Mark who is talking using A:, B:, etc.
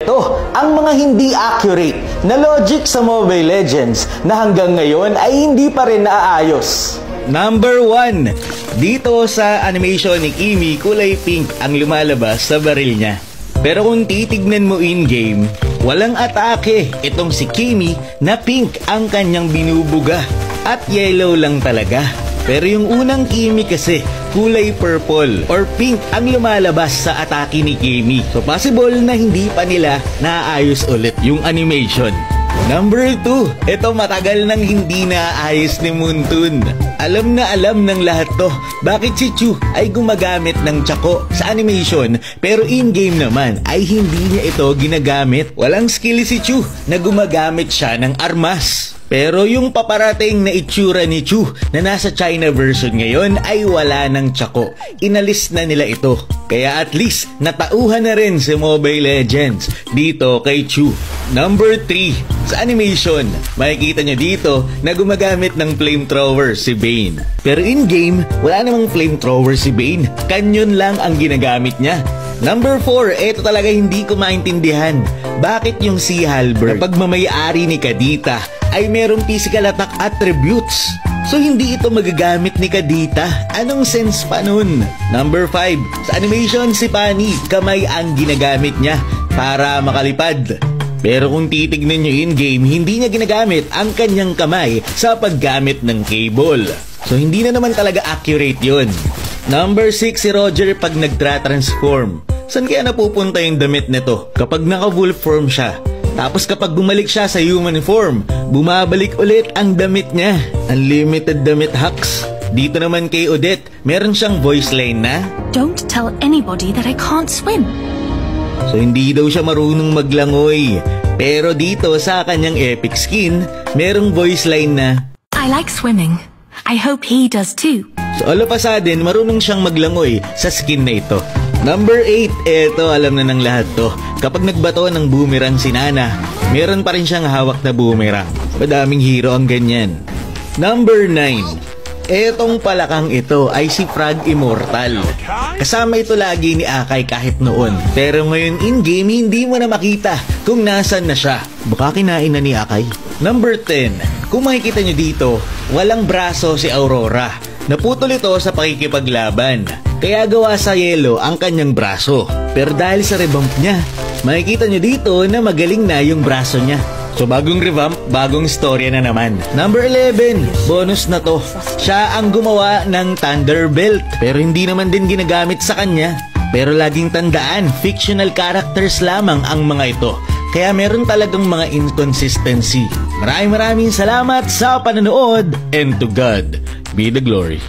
A: Ito ang mga hindi accurate na logic sa Mobile Legends na hanggang ngayon ay hindi pa rin naaayos.
B: Number 1. Dito sa animation ni Kimi, kulay pink ang lumalabas sa baril niya. Pero kung titignan mo in-game, walang atake itong si Kimi na pink ang kanyang binubuga at yellow lang talaga. Pero yung unang Kimi kasi, kulay purple or pink ang lumalabas sa atake ni Kimi. So possible na hindi pa nila naayos ulit yung animation. Number 2, ito matagal nang hindi naayos ni Moontoon. Alam na alam ng lahat to, bakit si Chu ay gumagamit ng tsako sa animation pero in-game naman ay hindi niya ito ginagamit. Walang skill si Chu na gumagamit siya ng armas. Pero yung paparating na itsura ni Chu na nasa China version ngayon ay wala ng tsako. Inalis na nila ito. Kaya at least natauhan na rin si Mobile Legends dito kay Chu. Number 3. Sa animation, makikita nyo dito na gumagamit ng flamethrower si Bane. Pero in-game, wala namang flamethrower si Bane. Canyon lang ang ginagamit niya. Number 4, ito talaga hindi ko maintindihan. Bakit yung si Halberd, kapag mamayari ni Kadita, ay merong physical attack attributes? So hindi ito magagamit ni Kadita. Anong sense pa nun? Number 5, sa animation si Pani, kamay ang ginagamit niya para makalipad. Pero kung titignan nyo in-game, hindi niya ginagamit ang kanyang kamay sa paggamit ng cable. So hindi na naman talaga accurate yun. Number 6, si Roger pag nagtra-transform. Saan kaya napupunta yung damit nito kapag naka-wolf form siya? Tapos kapag bumalik siya sa human form, bumabalik ulit ang damit niya. Unlimited damit hacks. Dito naman kay Odette, meron siyang voice line na,
C: "Don't tell anybody that I can't swim."
B: So hindi daw siya marunong maglangoy. Pero dito sa kanyang epic skin, merong voice line na,
C: "I like swimming. I hope he does too."
B: So all of a sudden, marunong siyang maglangoy sa skin na ito. Number 8, eto alam na ng lahat to. Kapag nagbato ng boomerang si Nana, meron pa rin siyang hawak na boomerang. Madaming hero ang ganyan. Number 9, etong palakang ito ay si Frog Immortal. Kasama ito lagi ni Akai kahit noon. Pero ngayon in-game, hindi mo na makita kung nasan na siya. Baka kinain na ni Akai. Number 10, kung makikita nyo dito, walang braso si Aurora. Naputol ito sa pakikipaglaban. Kaya gawa sa yellow ang kanyang braso. Pero dahil sa revamp niya, makikita nyo dito na magaling na yung braso niya. So bagong revamp, bagong storya na naman. Number 11, bonus na to. Siya ang gumawa ng Thunderbelt. Pero hindi naman din ginagamit sa kanya. Pero laging tandaan, fictional characters lamang ang mga ito. Kaya meron talagang mga inconsistency. Maraming salamat sa panonood, and to God be the glory.